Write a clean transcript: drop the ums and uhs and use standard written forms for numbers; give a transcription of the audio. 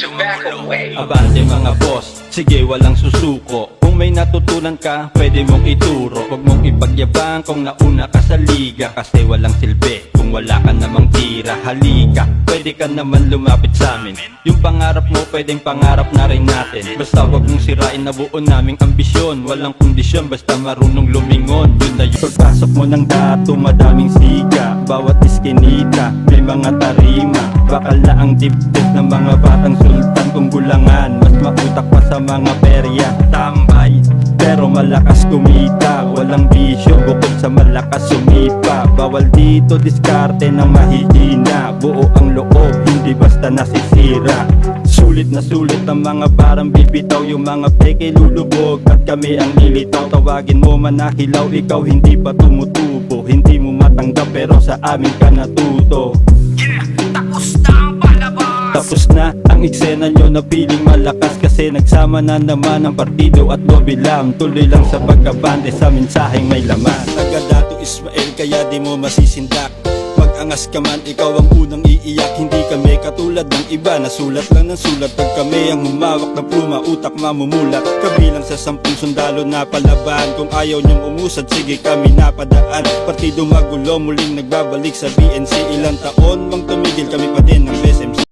to back away. Abante mga boss, sige walang susuko. Kung may natutunan ka, pwede mong ituro. Huwag mong ipagyabang kung nauna ka sa liga, kasi walang silbi kung wala ka namang tira. Halika, pwede ka naman lumapit sa amin. Yung pangarap mo, pwedeng pangarap na rin natin. Basta huwag mong sirain na buo naming ambisyon. Walang kondisyon, basta marunong lumingon. Yun na yun. Pagpasok mo ng dato, madaming siga. Bawat iskinita, may mga tarima. Bakal na ang dibdib ng mga batang sultan. Kung gulangan, mas mautak pa sa mga perya. Tambay, pero malakas kumita. Walang bisyo, bukod sa malakas sumipa. Bawal dito diskarte ng mahihina. Buo ang loob, hindi basta nasisira. Sulit na sulit ang mga parang bibitaw. Yung mga peke lulubog at kami ang nilitaw. Tawagin mo man na hilaw, ikaw hindi pa tumutubo. Hindi mo matanggap pero sa amin ka natuto. Tapos na ang palabas. Tapos na ang eksena nyo na piling malakas, kasi nagsama na naman ang partido at lobby lang. Tuloy lang sa pagkabante sa mensaheng may laman. Taga Dato Ismael kaya di mo masisindak. Mag-angas ka man, ikaw ang unang iiyak. Hindi kami katulad ng iba na sulat lang ng sulat. Pag kami ang humawak ng pluma, utak mamumulat. Kabilang sa 10 sundalo na palaban. Kung ayaw niyong umusad, sige kami napadaan. Partido magulo, muling nagbabalik sa BNC. Ilang taon mang tumigil, kami pa din ng SMC.